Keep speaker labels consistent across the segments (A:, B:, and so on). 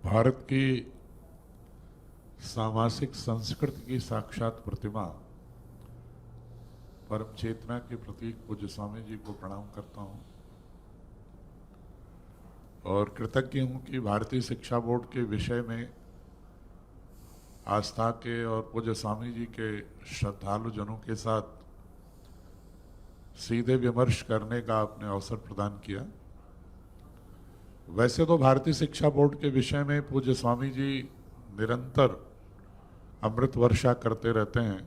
A: भारत की सामाजिक संस्कृति की साक्षात प्रतिमा परम चेतना के प्रतीक पूज्य स्वामी जी को प्रणाम करता हूं और कृतज्ञ हूं कि भारतीय शिक्षा बोर्ड के विषय में आस्था के और पूज्य स्वामी जी के श्रद्धालु जनों के साथ सीधे विमर्श करने का आपने अवसर प्रदान किया। वैसे तो भारतीय शिक्षा बोर्ड के विषय में पूज्य स्वामी जी निरंतर अमृत वर्षा करते रहते हैं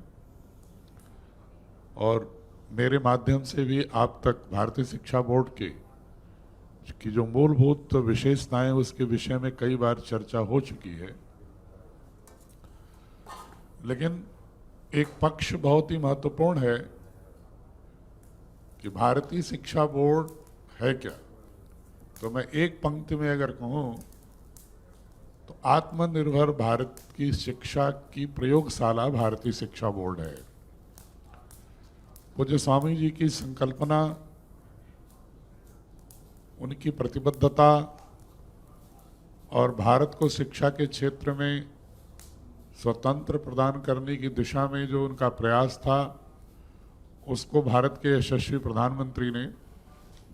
A: और मेरे माध्यम से भी आप तक भारतीय शिक्षा बोर्ड की जो मूलभूत विशेषताएं उसके विषय में कई बार चर्चा हो चुकी है, लेकिन एक पक्ष बहुत ही महत्वपूर्ण है कि भारतीय शिक्षा बोर्ड है क्या। तो मैं एक पंक्ति में अगर कहूं तो आत्मनिर्भर भारत की शिक्षा की प्रयोगशाला भारतीय शिक्षा बोर्ड है। पूज्य स्वामी जी की संकल्पना, उनकी प्रतिबद्धता और भारत को शिक्षा के क्षेत्र में स्वतंत्र प्रदान करने की दिशा में जो उनका प्रयास था, उसको भारत के यशस्वी प्रधानमंत्री ने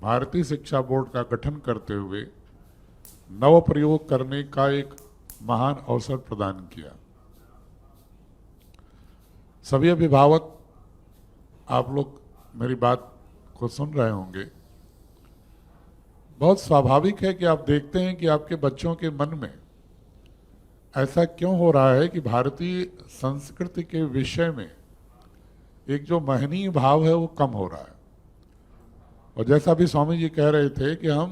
A: भारतीय शिक्षा बोर्ड का गठन करते हुए नव प्रयोग करने का एक महान अवसर प्रदान किया। सभी अभिभावक आप लोग मेरी बात को सुन रहे होंगे। बहुत स्वाभाविक है कि आप देखते हैं कि आपके बच्चों के मन में ऐसा क्यों हो रहा है कि भारतीय संस्कृति के विषय में एक जो महनीय भाव है वो कम हो रहा है। और जैसा भी स्वामी जी कह रहे थे कि हम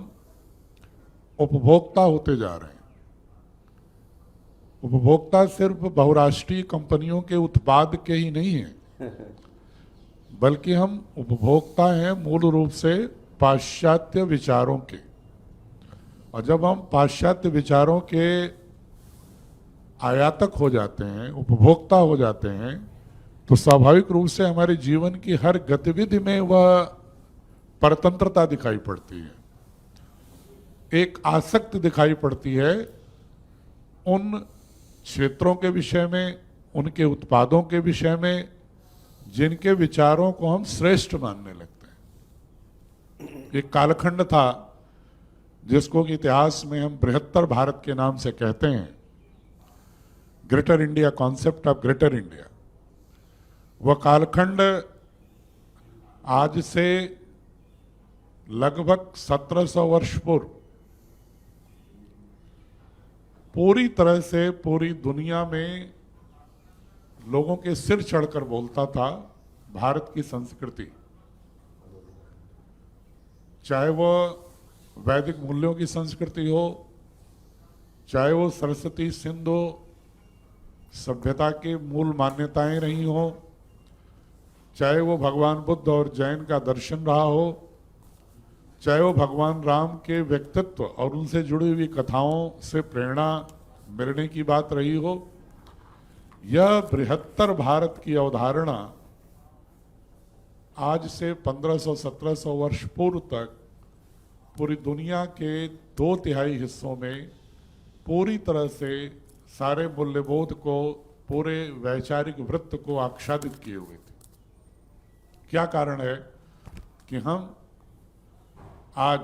A: उपभोक्ता होते जा रहे हैं। उपभोक्ता सिर्फ बहुराष्ट्रीय कंपनियों के उत्पाद के ही नहीं हैं, बल्कि हम उपभोक्ता हैं मूल रूप से पाश्चात्य विचारों के। और जब हम पाश्चात्य विचारों के आयातक हो जाते हैं, उपभोक्ता हो जाते हैं, तो स्वाभाविक रूप से हमारे जीवन की हर गतिविधि में वह परतंत्रता दिखाई पड़ती है, एक आसक्ति दिखाई पड़ती है उन क्षेत्रों के विषय में, उनके उत्पादों के विषय में जिनके विचारों को हम श्रेष्ठ मानने लगते हैं। एक कालखंड था जिसको कि इतिहास में हम बृहत्तर भारत के नाम से कहते हैं, greater India, concept of greater India. वह कालखंड आज से लगभग 1700 वर्ष पूर्व पूरी तरह से पूरी दुनिया में लोगों के सिर चढ़कर बोलता था भारत की संस्कृति। चाहे वो वैदिक मूल्यों की संस्कृति हो, चाहे वो सरस्वती सिंधु सभ्यता के मूल मान्यताएं रही हो, चाहे वो भगवान बुद्ध और जैन का दर्शन रहा हो, चाहे वो भगवान राम के व्यक्तित्व और उनसे जुड़ी हुई कथाओं से प्रेरणा मिलने की बात रही हो, यह बृहत्तर भारत की अवधारणा आज से 1500-1700 वर्ष पूर्व तक पूरी दुनिया के 2/3 हिस्सों में पूरी तरह से सारे मूल्यबोध को, पूरे वैचारिक वृत्त को आच्छादित किए हुए थे। क्या कारण है कि हम आज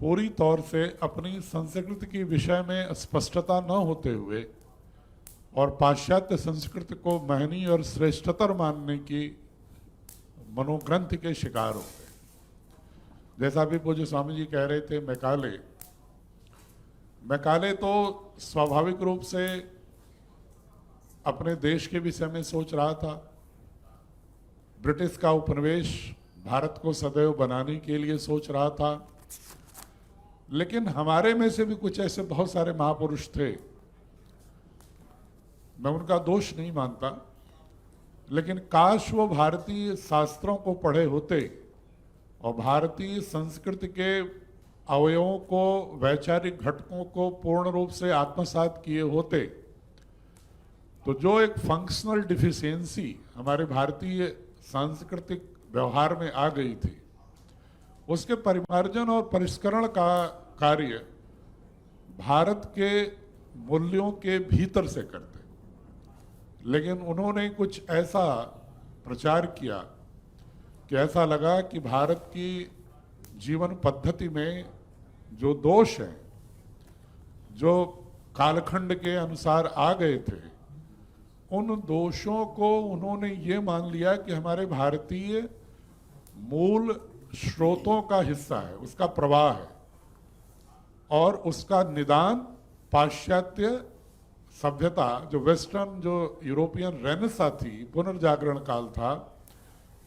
A: पूरी तौर से अपनी संस्कृति के विषय में स्पष्टता न होते हुए और पाश्चात्य संस्कृति को महनीय और श्रेष्ठतर मानने की मनोग्रंथि के शिकार हो गए। जैसा भी पूज्य स्वामी जी कह रहे थे, मैकाले तो स्वाभाविक रूप से अपने देश के विषय में सोच रहा था। ब्रिटिश का उपनिवेश भारत को सदैव बनाने के लिए सोच रहा था, लेकिन हमारे में से भी कुछ ऐसे बहुत सारे महापुरुष थे, मैं उनका दोष नहीं मानता, लेकिन काश वो भारतीय शास्त्रों को पढ़े होते और भारतीय संस्कृति के अवयवों को, वैचारिक घटकों को पूर्ण रूप से आत्मसात किए होते, तो जो एक फंक्शनल डिफिशियंसी हमारे भारतीय सांस्कृतिक व्यवहार में आ गई थी, उसके परिमार्जन और परिष्करण का कार्य भारत के मूल्यों के भीतर से करते, लेकिन उन्होंने कुछ ऐसा प्रचार किया कि ऐसा लगा कि भारत की जीवन पद्धति में जो दोष हैं, जो कालखंड के अनुसार आ गए थे, उन दोषों को उन्होंने ये मान लिया कि हमारे भारतीय मूल स्रोतों का हिस्सा है, उसका प्रवाह है, और उसका निदान पाश्चात्य सभ्यता, जो वेस्टर्न, जो यूरोपियन रेनेसा थी, पुनर्जागरण काल था,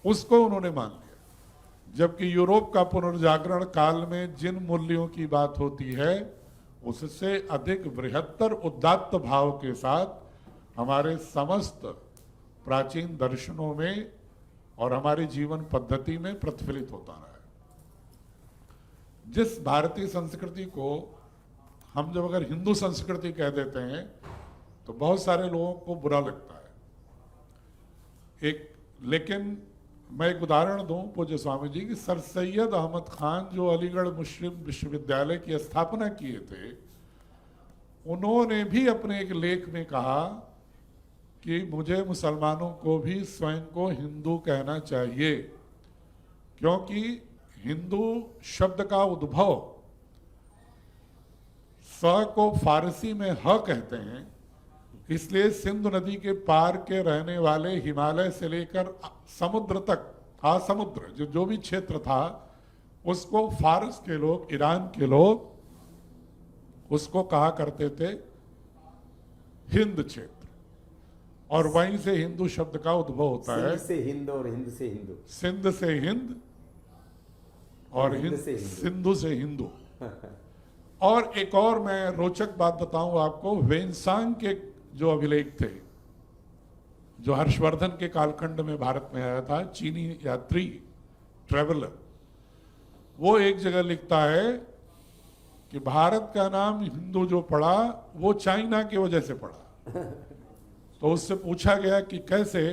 A: उसको उन्होंने मान लिया। जबकि यूरोप का पुनर्जागरण काल में जिन मूल्यों की बात होती है, उससे अधिक बृहत्तर उदात्त भाव के साथ हमारे समस्त प्राचीन दर्शनों में और हमारी जीवन पद्धति में प्रतिफलित होता रहा है। जिस भारतीय संस्कृति को हम जब अगर हिंदू संस्कृति कह देते हैं तो बहुत सारे लोगों को बुरा लगता है। लेकिन मैं एक उदाहरण दूं पूज्य स्वामी जी की, सर सैयद अहमद खान जो अलीगढ़ मुस्लिम विश्वविद्यालय की स्थापना किए थे, उन्होंने भी अपने एक लेख में कहा कि मुझे मुसलमानों को भी स्वयं को हिंदू कहना चाहिए, क्योंकि हिंदू शब्द का उद्भव स को फारसी में ह कहते हैं, इसलिए सिंधु नदी के पार के रहने वाले हिमालय से लेकर समुद्र तक, समुद्र जो भी क्षेत्र था, उसको फारस के लोग, ईरान के लोग उसको कहा करते थे हिंद क्षेत्र, और वहीं से हिंदू शब्द का उद्भव होता है।
B: सिंध से हिंद और हिंद से हिंदू,
A: सिंध से हिंद और सिंधु से हिंदू। और एक और मैं रोचक बात बताऊं आपको, वेनसांग के जो अभिलेख थे, जो हर्षवर्धन के कालखंड में भारत में आया था, चीनी यात्री ट्रेवलर, वो एक जगह लिखता है कि भारत का नाम हिंदू जो पड़ा वो चाइना की वजह से पड़ा। तो उससे पूछा गया कि कैसे,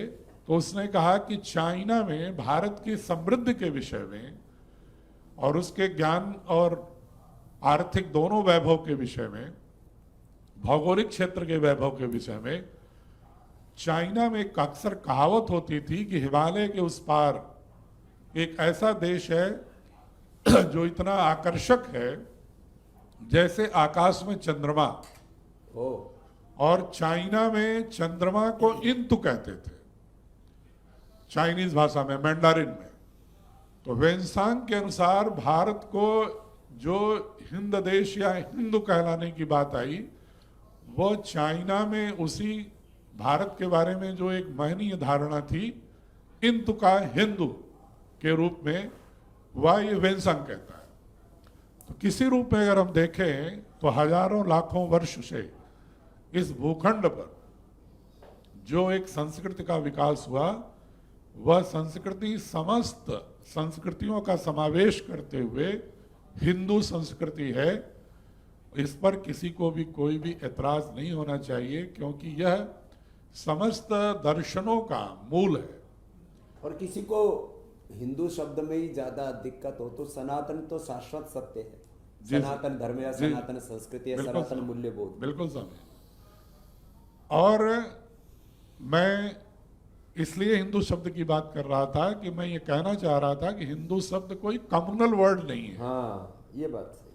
A: तो उसने कहा कि चाइना में भारत की समृद्धि के विषय में और उसके ज्ञान और आर्थिक दोनों वैभव के विषय में, भौगोलिक क्षेत्र के वैभव के विषय में, चाइना में एक अक्सर कहावत होती थी कि हिमालय के उस पार एक ऐसा देश है जो इतना आकर्षक है जैसे आकाश में चंद्रमा। और चाइना में चंद्रमा को इंतु कहते थे, चाइनीज भाषा में, मैंडारिन में। तो वेनसांग के अनुसार भारत को जो हिंद देश या हिंदू कहलाने की बात आई, वो चाइना में उसी भारत के बारे में जो एक महनीय धारणा थी, इंतु का हिंदू के रूप में, वह ये वेनसांग कहता है। तो किसी रूप में अगर हम देखें तो हजारों लाखों वर्ष से इस भूखंड पर जो एक संस्कृति का विकास हुआ, वह संस्कृति समस्त संस्कृतियों का समावेश करते हुए हिंदू संस्कृति है। इस पर किसी को भी कोई भी ऐतराज नहीं होना चाहिए, क्योंकि यह समस्त दर्शनों का मूल है।
B: और किसी को हिंदू शब्द में ही ज्यादा दिक्कत हो तो सनातन तो शाश्वत सत्य है, सनातन धर्म या सनातन संस्कृति या सनातन मूल्यबोध।
A: बिल्कुल समझ। और मैं इसलिए हिंदू शब्द की बात कर रहा था कि मैं ये कहना चाह रहा था कि हिंदू शब्द कोई कम्युनल वर्ड नहीं है।
B: हाँ, ये बात सही।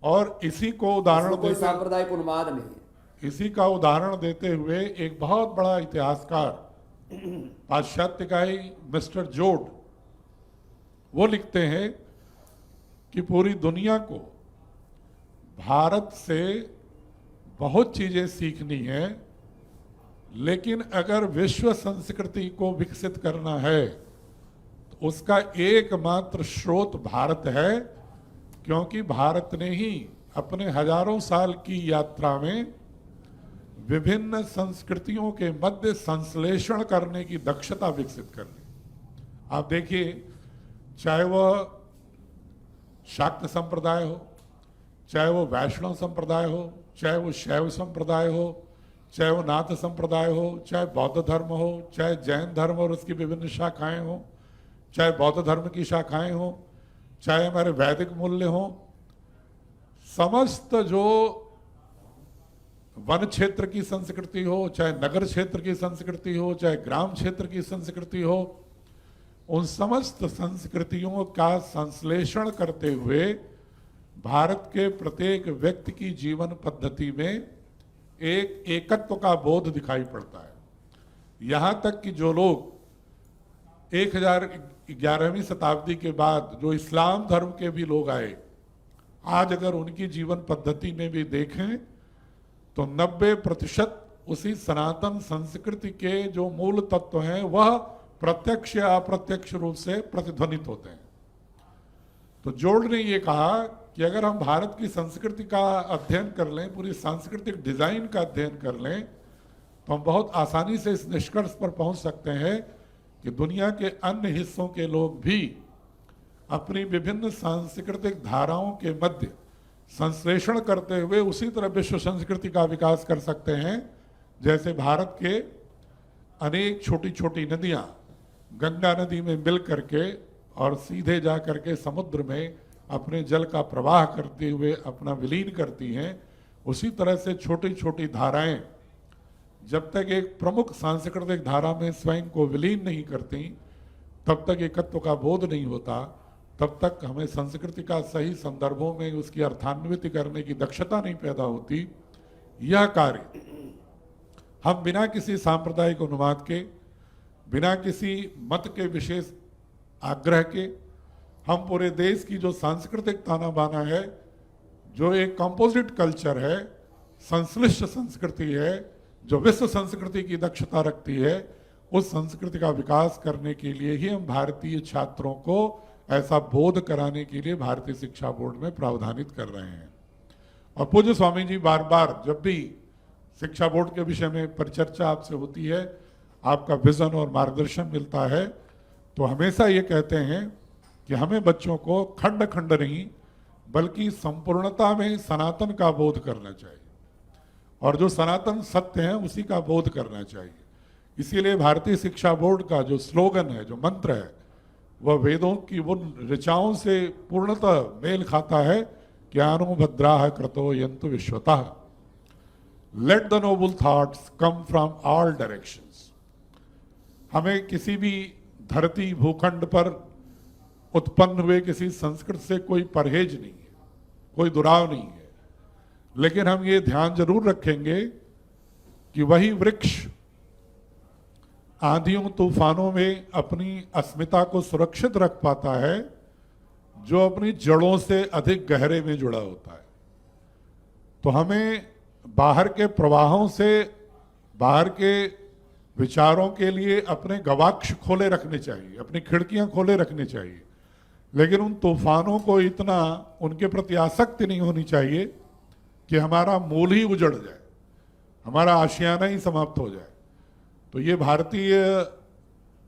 A: और इसी को उदाहरण
B: कोई सांप्रदायिक उन्माद नहीं है।
A: इसी का उदाहरण देते हुए एक बहुत बड़ा इतिहासकार पाश्चात्य का ही मिस्टर जोड, वो लिखते हैं कि पूरी दुनिया को भारत से बहुत चीजें सीखनी है, लेकिन अगर विश्व संस्कृति को विकसित करना है तो उसका एकमात्र स्रोत भारत है, क्योंकि भारत ने ही अपने हजारों साल की यात्रा में विभिन्न संस्कृतियों के मध्य संश्लेषण करने की दक्षता विकसित कर ली। आप देखिए, चाहे वह शाक्त संप्रदाय हो, चाहे वो वैष्णव संप्रदाय हो, चाहे वो शैव संप्रदाय हो, चाहे वो नाथ संप्रदाय हो, चाहे बौद्ध धर्म हो, चाहे जैन धर्म और उसकी विभिन्न शाखाएं हो, चाहे बौद्ध धर्म की शाखाएं हो, चाहे हमारे वैदिक मूल्य हो, समस्त जो वन क्षेत्र की संस्कृति हो, चाहे नगर क्षेत्र की संस्कृति हो, चाहे ग्राम क्षेत्र की संस्कृति हो, उन समस्त संस्कृतियों का संश्लेषण करते हुए भारत के प्रत्येक व्यक्ति की जीवन पद्धति में एक एकत्व का बोध दिखाई पड़ता है। यहां तक कि जो लोग 1011वीं शताब्दी के बाद जो इस्लाम धर्म के भी लोग आए, आज अगर उनकी जीवन पद्धति में भी देखें तो 90% उसी सनातन संस्कृति के जो मूल तत्व हैं वह प्रत्यक्ष या अप्रत्यक्ष रूप से प्रतिध्वनित होते हैं। तो जोड़ ने ये कहा कि अगर हम भारत की संस्कृति का अध्ययन कर लें, पूरी सांस्कृतिक डिजाइन का अध्ययन कर लें, तो हम बहुत आसानी से इस निष्कर्ष पर पहुंच सकते हैं कि दुनिया के अन्य हिस्सों के लोग भी अपनी विभिन्न सांस्कृतिक धाराओं के मध्य संश्लेषण करते हुए उसी तरह विश्व संस्कृति का विकास कर सकते हैं, जैसे भारत के अनेक छोटी छोटी नदियां गंगा नदी में मिल करके और सीधे जा करके समुद्र में अपने जल का प्रवाह करते हुए अपना विलीन करती हैं। उसी तरह से छोटी छोटी धाराएं जब तक एक प्रमुख सांस्कृतिक धारा में स्वयं को विलीन नहीं करती, तब तक एकत्व का बोध नहीं होता, तब तक हमें संस्कृति का सही संदर्भों में उसकी अर्थान्विति करने की दक्षता नहीं पैदा होती। यह कार्य हम बिना किसी सांप्रदायिक अनुवाद के, बिना किसी मत के विशेष आग्रह के, हम पूरे देश की जो सांस्कृतिक ताना बाना है, जो एक कंपोजिट कल्चर है, संश्लिष्ट संस्कृति है, जो विश्व संस्कृति की दक्षता रखती है, उस संस्कृति का विकास करने के लिए ही हम भारतीय छात्रों को ऐसा बोध कराने के लिए भारतीय शिक्षा बोर्ड में प्रावधानित कर रहे हैं। और पूज्य स्वामी जी बार बार जब भी शिक्षा बोर्ड के विषय में परिचर्चा आपसे होती है, आपका विजन और मार्गदर्शन मिलता है, तो हमेशा ये कहते हैं कि हमें बच्चों को खंड खंड नहीं बल्कि संपूर्णता में सनातन का बोध करना चाहिए, और जो सनातन सत्य है उसी का बोध करना चाहिए। इसीलिए भारतीय शिक्षा बोर्ड का जो स्लोगन है, जो मंत्र है, वह वेदों की उन ऋचाओं से पूर्णतः मेल खाता है। ज्ञानो भद्राः कृतो यन्तु विश्वतः, let the noble thoughts come from all directions. हमें किसी भी धरती भूखंड पर उत्पन्न हुए किसी संस्कृत से कोई परहेज नहीं है, कोई दुराव नहीं है, लेकिन हम ये ध्यान जरूर रखेंगे कि वही वृक्ष आंधियों तूफानों में अपनी अस्मिता को सुरक्षित रख पाता है जो अपनी जड़ों से अधिक गहरे में जुड़ा होता है। तो हमें बाहर के प्रवाहों से, बाहर के विचारों के लिए अपने गवाक्ष खोले रखने चाहिए, अपनी खिड़कियां खोले रखनी चाहिए, लेकिन उन तूफानों को इतना उनके प्रति आसक्ति नहीं होनी चाहिए कि हमारा मूल ही उजड़ जाए, हमारा आशियाना ही समाप्त हो जाए। तो ये भारतीय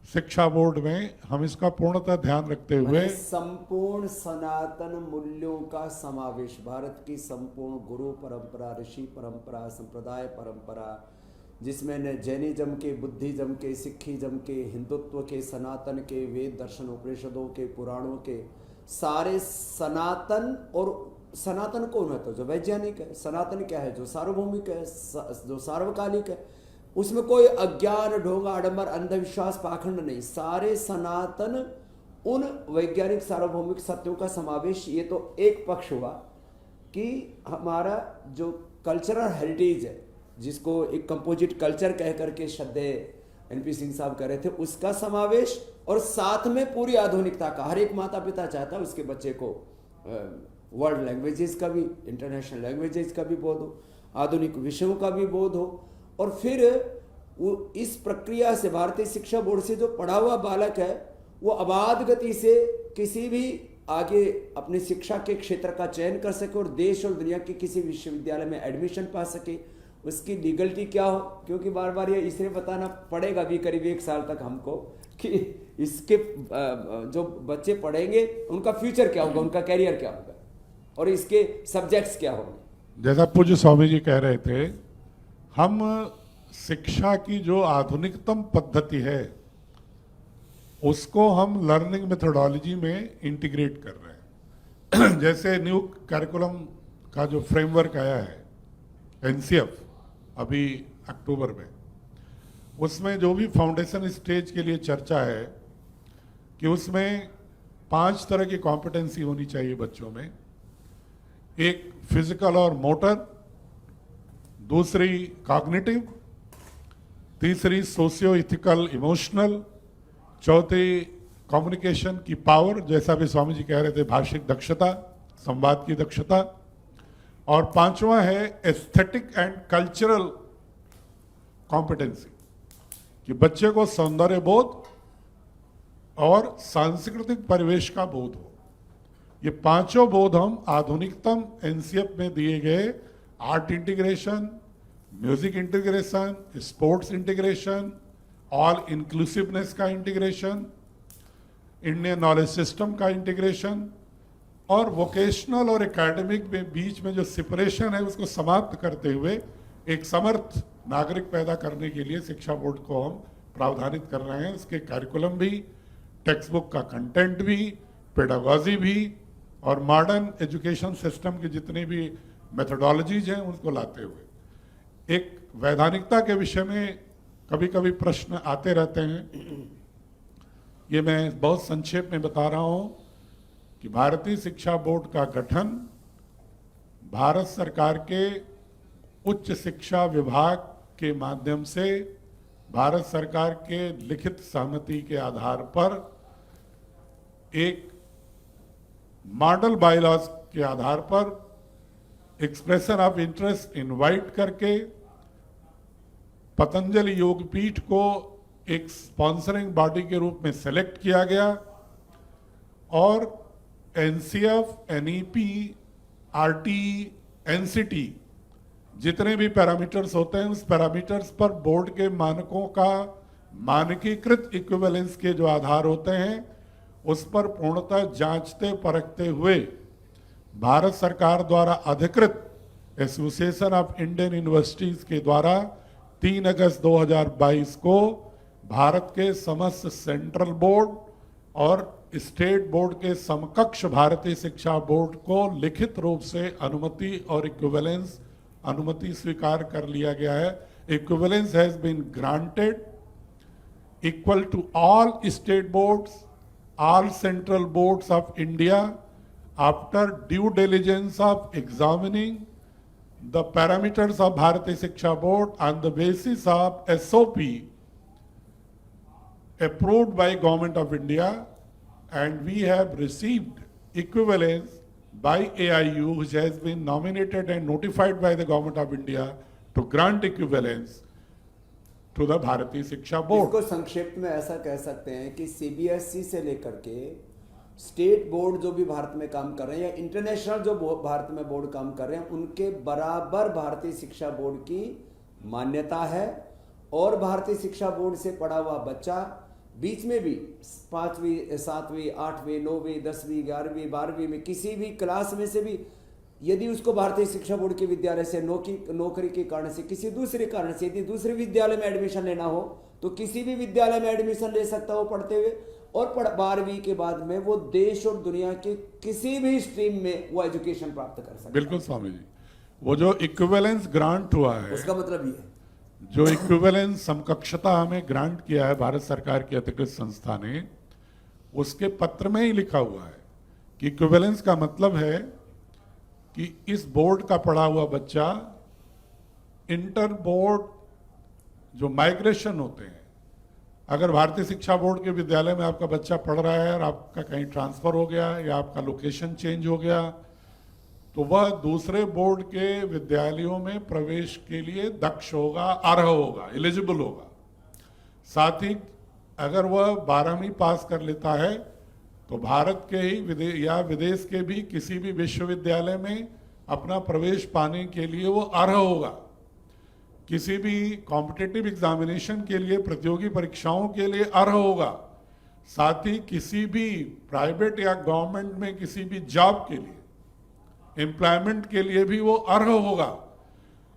A: शिक्षा बोर्ड में हम इसका पूर्णतः ध्यान रखते हुए
B: संपूर्ण सनातन मूल्यों का समावेश, भारत की संपूर्ण गुरु परंपरा, ऋषि परंपरा, संप्रदाय परंपरा, जिसमें जैनिज्म के, बुद्धिज्म के, सिखिज्म के, हिंदुत्व के, सनातन के, वेद दर्शन उपनिषदों के, पुराणों के, सारे सनातन। और सनातन कौन है? तो जो वैज्ञानिक है। सनातन क्या है? जो सार्वभौमिक है, जो सार्वकालिक है। उसमें कोई अज्ञान, ढोंगा, आडंबर, अंधविश्वास, पाखंड नहीं। सारे सनातन उन वैज्ञानिक सार्वभौमिक सत्यों का समावेश। ये तो एक पक्ष हुआ कि हमारा जो कल्चरल हेरिटेज है, जिसको एक कंपोजिट कल्चर कह करके श्रद्धेय एनपी सिंह साहब कह रहे थे, उसका समावेश। और साथ में पूरी आधुनिकता का, हर एक माता पिता चाहता है उसके बच्चे को वर्ल्ड लैंग्वेजेस का भी, इंटरनेशनल लैंग्वेजेस का भी बोध हो, आधुनिक विषयों का भी बोध हो। और फिर वो इस प्रक्रिया से, भारतीय शिक्षा बोर्ड से जो पढ़ा हुआ बालक है, वो अबाध गति से किसी भी आगे अपनी शिक्षा के क्षेत्र का चयन कर सके और देश और दुनिया के किसी विश्वविद्यालय में एडमिशन पा सके। उसकी लीगलिटी क्या हो, क्योंकि बार बार ये इसलिए बताना पड़ेगा भी करीब 1 साल तक हमको कि इसके जो बच्चे पढ़ेंगे उनका फ्यूचर क्या होगा, उनका कैरियर क्या होगा और इसके सब्जेक्ट्स क्या होंगे।
A: जैसा पूज्य स्वामी जी कह रहे थे, हम शिक्षा की जो आधुनिकतम पद्धति है उसको हम लर्निंग मेथोडोलॉजी में इंटीग्रेट कर रहे हैं। जैसे न्यू करिकुलम का जो फ्रेमवर्क आया है एनसीएफ अभी अक्टूबर में, उसमें जो भी फाउंडेशन स्टेज के लिए चर्चा है कि उसमें 5 तरह की कॉम्पिटेंसी होनी चाहिए बच्चों में। एक फिजिकल और मोटर, दूसरी कॉग्निटिव, तीसरी सोशियो इथिकल इमोशनल, चौथी कम्युनिकेशन की पावर, जैसा भी स्वामी जी कह रहे थे, भाषिक दक्षता, संवाद की दक्षता, और पांचवा है एस्थेटिक एंड कल्चरल कॉम्पिटेंसी, कि बच्चे को सौंदर्य बोध और सांस्कृतिक परिवेश का बोध हो। ये पांचों बोध हम आधुनिकतम एनसीएफ में दिए गए art integration, music integration, sports integration, all inclusiveness का इंटीग्रेशन, इंडियन नॉलेज सिस्टम का इंटीग्रेशन और वोकेशनल और एकेडमिक में बीच में जो सेपरेशन है उसको समाप्त करते हुए एक समर्थ नागरिक पैदा करने के लिए शिक्षा बोर्ड को हम प्रावधानित कर रहे हैं। इसके करिकुलम भी, टेक्स्ट बुक का कंटेंट भी, पेडागॉजी भी और मॉडर्न एजुकेशन सिस्टम के जितने भी मेथोडोलॉजीज हैं उनको लाते हुए। एक वैधानिकता के विषय में कभी कभी प्रश्न आते रहते हैं, ये मैं बहुत संक्षेप में बता रहा हूं कि भारतीय शिक्षा बोर्ड का गठन भारत सरकार के उच्च शिक्षा विभाग के माध्यम से भारत सरकार के लिखित सहमति के आधार पर एक मॉडल बायलॉज के आधार पर एक्सप्रेशन ऑफ इंटरेस्ट इनवाइट करके पतंजलि योगपीठ को एक स्पॉन्सरिंग बॉडी के रूप में सेलेक्ट किया गया और एनसीएफ, एनईपी, आरटी, एनसीटी जितने भी पैरामीटर्स होते हैं उस पैरामीटर्स पर बोर्ड के मानकों का मानकीकृत इक्विवेलेंस के जो आधार होते हैं उस पर पूर्णतः जांचते परखते हुए भारत सरकार द्वारा अधिकृत एसोसिएशन ऑफ इंडियन यूनिवर्सिटीज के द्वारा 3 अगस्त 2022 को भारत के समस्त सेंट्रल बोर्ड और स्टेट बोर्ड के समकक्ष भारतीय शिक्षा बोर्ड को लिखित रूप से अनुमति और इक्विवेलेंस अनुमति स्वीकार कर लिया गया है। Equivalence has been granted equal to all state boards, all central boards of India after due diligence of examining the parameters of Bharatiya Shiksha Board on the basis of SOP approved by Government of India, and we have received equivalence by AIU, which has been nominated and notified by the Government of India to grant equivalence to the Bharatiya Shiksha Board.
B: इसको संक्षिप्त में ऐसा कह सकते हैं कि CBSE से लेकर के स्टेट बोर्ड जो भी भारत में काम कर रहे हैं या इंटरनेशनल जो भारत में बोर्ड काम कर रहे हैं उनके बराबर भारतीय शिक्षा बोर्ड की मान्यता है। और भारतीय शिक्षा बोर्ड से पढ़ा हुआ बच्चा बीच में भी 5वीं, 7वीं, 8वीं, 9वीं, 10वीं, 11वीं, 12वीं में किसी भी क्लास में से भी यदि उसको भारतीय शिक्षा बोर्ड के विद्यालय से नौकरी के कारण से किसी दूसरे कारण से यदि दूसरे विद्यालय में एडमिशन लेना हो तो किसी भी विद्यालय में एडमिशन ले सकता हो पढ़ते हुए, और 12वीं के बाद में वो देश और दुनिया के किसी भी स्ट्रीम में वो एजुकेशन प्राप्त कर सकता है।
A: बिल्कुल स्वामी जी, वो जो इक्विवेलेंस ग्रांट हुआ है
B: उसका मतलब ये है,
A: जो इक्विवेलेंस समकक्षता हमें ग्रांट किया है भारत सरकार की अधिकृत संस्था ने, उसके पत्र में ही लिखा हुआ है कि इक्विवेलेंस का मतलब है कि इस बोर्ड का पढ़ा हुआ बच्चा इंटर बोर्ड जो माइग्रेशन होते हैं, अगर भारतीय शिक्षा बोर्ड के विद्यालय में आपका बच्चा पढ़ रहा है और आपका कहीं ट्रांसफर हो गया या आपका लोकेशन चेंज हो गया तो वह दूसरे बोर्ड के विद्यालयों में प्रवेश के लिए दक्ष होगा, अर्ह होगा, एलिजिबल होगा। साथ ही अगर वह 12वीं पास कर लेता है तो भारत के ही या विदेश के भी किसी भी विश्वविद्यालय में अपना प्रवेश पाने के लिए वो अर्ह होगा। किसी भी कॉम्पिटिटिव एग्जामिनेशन के लिए, प्रतियोगी परीक्षाओं के लिए अर्ह होगा। साथ ही किसी भी प्राइवेट या गवर्नमेंट में किसी भी जॉब के लिए, एम्प्लॉयमेंट के लिए भी वो अर्ह होगा।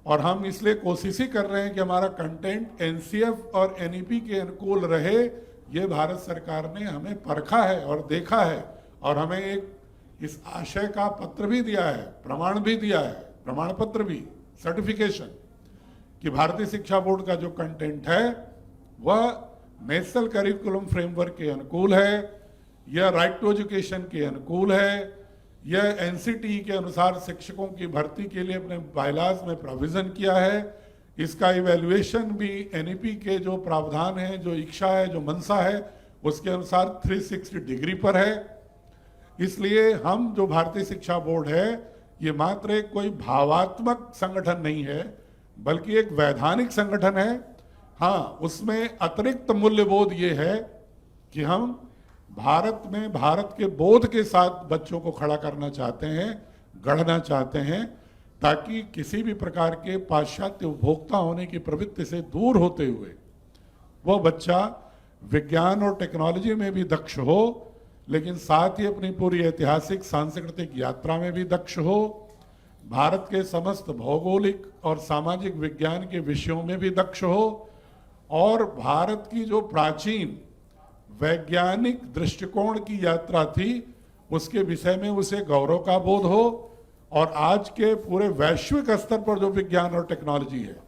A: और हम इसलिए कोशिश ही कर रहे हैं कि हमारा कंटेंट एनसीएफ और एनईपी के अनुकूल रहे। ये भारत सरकार ने हमें परखा है और देखा है और हमें एक इस आशय का पत्र भी दिया है, प्रमाण भी दिया है, प्रमाण पत्र भी, सर्टिफिकेशन, कि भारतीय शिक्षा बोर्ड का जो कंटेंट है वह नेशनल करिकुलम फ्रेमवर्क के अनुकूल है, यह राइट टू एजुकेशन के अनुकूल है, यह एनसीटी के अनुसार शिक्षकों की भर्ती के लिए अपने बायलाज में प्रोविजन किया है, इसका इवैल्यूएशन भी एनईपी के जो प्रावधान है, जो इच्छा है, जो मनसा है, उसके अनुसार 360 डिग्री पर है। इसलिए हम जो भारतीय शिक्षा बोर्ड है ये मात्र एक कोई भावात्मक संगठन नहीं है, बल्कि एक वैधानिक संगठन है। हाँ, उसमें अतिरिक्त मूल्यबोध ये है कि हम भारत में भारत के बोध के साथ बच्चों को खड़ा करना चाहते हैं, गढ़ना चाहते हैं, ताकि किसी भी प्रकार के पाश्चात्य उपभोक्ता होने की प्रवृत्ति से दूर होते हुए वह बच्चा विज्ञान और टेक्नोलॉजी में भी दक्ष हो, लेकिन साथ ही अपनी पूरी ऐतिहासिक सांस्कृतिक यात्रा में भी दक्ष हो, भारत के समस्त भौगोलिक और सामाजिक विज्ञान के विषयों में भी दक्ष हो, और भारत की जो प्राचीन वैज्ञानिक दृष्टिकोण की यात्रा थी उसके विषय में उसे गौरव का बोध हो, और आज के पूरे वैश्विक स्तर पर जो विज्ञान और टेक्नोलॉजी है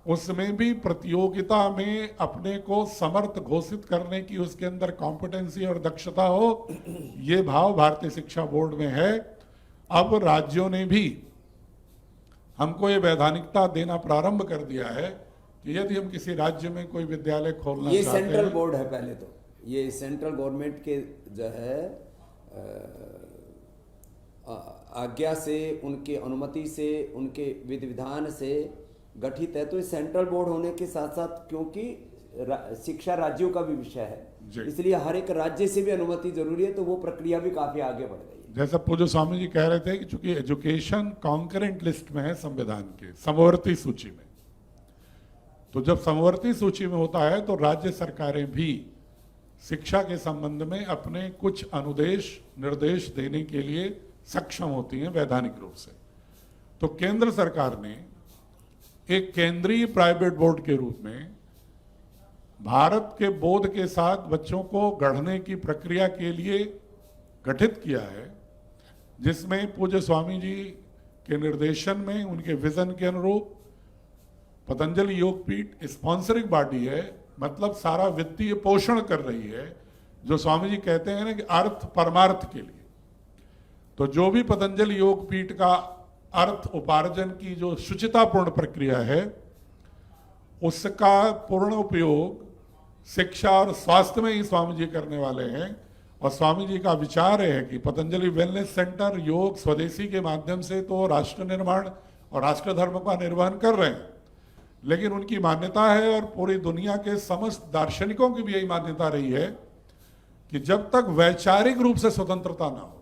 A: उसमें भी प्रतियोगिता में अपने को समर्थ घोषित करने की उसके अंदर कॉम्पिटेंसी और दक्षता हो, ये भाव भारतीय शिक्षा बोर्ड में है। अब राज्यों ने भी हमको ये वैधानिकता देना प्रारंभ कर दिया है कि यदि हम किसी राज्य में कोई विद्यालय खोलना
B: ये
A: चाहते हैं,
B: सेंट्रल बोर्ड है, पहले तो ये सेंट्रल गवर्नमेंट के जो है आज्ञा से, उनके अनुमति से, उनके विधि विधान से गठित है। तो ये सेंट्रल बोर्ड होने के साथ साथ, क्योंकि शिक्षा राज्यों का भी विषय है, इसलिए हर एक राज्य से भी अनुमति जरूरी है, तो वो प्रक्रिया भी काफी आगे बढ़ गई है।
A: जैसा पूज्य स्वामी जी कह रहे थे कि चूंकि एजुकेशन कॉन्करेंट लिस्ट में है संविधान के समवर्ती सूची में, तो जब समवर्ती सूची में होता है तो राज्य सरकारें भी शिक्षा के संबंध में अपने कुछ अनुदेश निर्देश देने के लिए सक्षम होती हैं वैधानिक रूप से। तो केंद्र सरकार ने एक केंद्रीय प्राइवेट बोर्ड के रूप में भारत के बोध के साथ बच्चों को गढ़ने की प्रक्रिया के लिए गठित किया है, जिसमें पूज्य स्वामी जी के निर्देशन में, उनके विजन के अनुरूप पतंजलि योगपीठ स्पॉन्सरिंग बॉडी है, मतलब सारा वित्तीय पोषण कर रही है, जो स्वामी जी कहते हैं ना कि अर्थ परमार्थ के लिए। तो जो भी पतंजलि योगपीठ का अर्थ उपार्जन की जो शुचितापूर्ण प्रक्रिया है, उसका पूर्ण उपयोग शिक्षा और स्वास्थ्य में ही स्वामी जी करने वाले हैं। और स्वामी जी का विचार है कि पतंजलि वेलनेस सेंटर योग स्वदेशी के माध्यम से तो राष्ट्र निर्माण और राष्ट्र धर्म का निर्वहन कर रहे हैं, लेकिन उनकी मान्यता है, और पूरी दुनिया के समस्त दार्शनिकों की भी यही मान्यता रही है, कि जब तक वैचारिक रूप से स्वतंत्रता ना हो,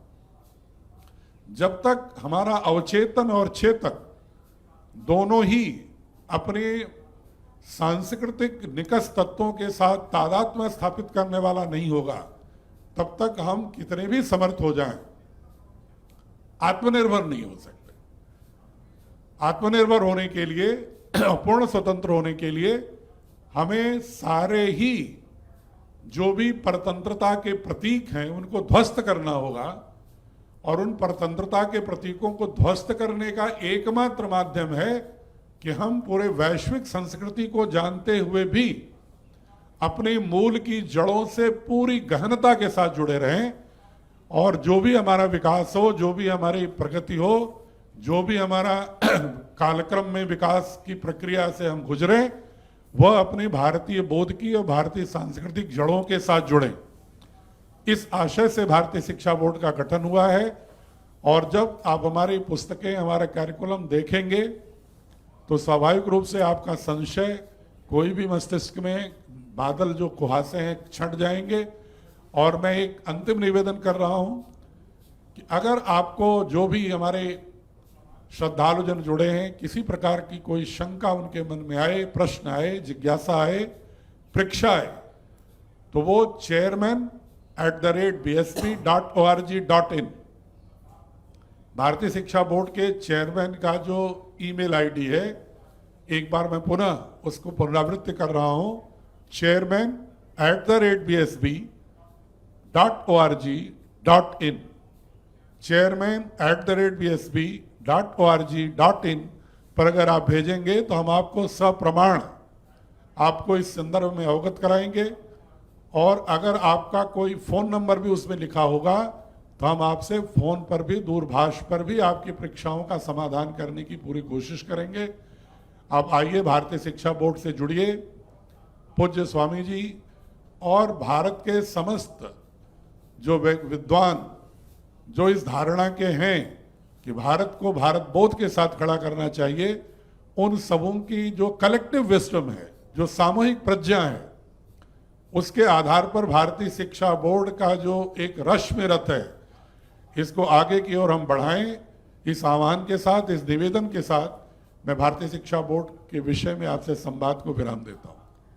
A: जब तक हमारा अवचेतन और चेतन दोनों ही अपने सांस्कृतिक निकष तत्वों के साथ तादात्म्य स्थापित करने वाला नहीं होगा, तब तक हम कितने भी समर्थ हो जाएं, आत्मनिर्भर नहीं हो सकते। आत्मनिर्भर होने के लिए, पूर्ण स्वतंत्र होने के लिए, हमें सारे ही जो भी परतंत्रता के प्रतीक हैं उनको ध्वस्त करना होगा, और उन परतंत्रता के प्रतीकों को ध्वस्त करने का एकमात्र माध्यम है कि हम पूरे वैश्विक संस्कृति को जानते हुए भी अपने मूल की जड़ों से पूरी गहनता के साथ जुड़े रहें, और जो भी हमारा विकास हो, जो भी हमारी प्रगति हो, जो भी हमारा कालक्रम में विकास की प्रक्रिया से हम गुजरे, वह अपने भारतीय बोध की और भारतीय सांस्कृतिक जड़ों के साथ जुड़े। इस आशय से भारतीय शिक्षा बोर्ड का गठन हुआ है। और जब आप हमारी पुस्तकें, हमारा कैरिकुलम देखेंगे तो स्वाभाविक रूप से आपका संशय, कोई भी मस्तिष्क में बादल जो कुहासे हैं छंट जाएंगे। और मैं एक अंतिम निवेदन कर रहा हूं कि अगर आपको, जो भी हमारे श्रद्धालुजन जुड़े हैं, किसी प्रकार की कोई शंका उनके मन में आए, प्रश्न आए, जिज्ञासा आए, परीक्षा आए, तो वो chairman@bsp.org.in भारतीय शिक्षा बोर्ड के चेयरमैन का जो ईमेल आईडी है, एक बार मैं पुनः उसको पुनरावृत्ति कर रहा हूं, chairman@bsp.org.in। chairman@bsb.org.in पर अगर आप भेजेंगे तो हम आपको सप्रमाण आपको इस संदर्भ में अवगत कराएंगे। और अगर आपका कोई फोन नंबर भी उसमें लिखा होगा तो हम आपसे फोन पर भी, दूरभाष पर भी आपकी परीक्षाओं का समाधान करने की पूरी कोशिश करेंगे। आप आइए, भारतीय शिक्षा बोर्ड से जुड़िए। पूज्य स्वामी जी और भारत के समस्त जो विद्वान जो इस धारणा के हैं कि भारत को भारत बोध के साथ खड़ा करना चाहिए, उन सबों की जो कलेक्टिव विजडम है, जो सामूहिक प्रज्ञा है, उसके आधार पर भारतीय शिक्षा बोर्ड का जो एक रश्मि रथ है, इसको आगे की ओर हम बढ़ाएं। इस आह्वान के साथ, इस निवेदन के साथ मैं भारतीय शिक्षा बोर्ड के विषय में आपसे संवाद को विराम देता हूं।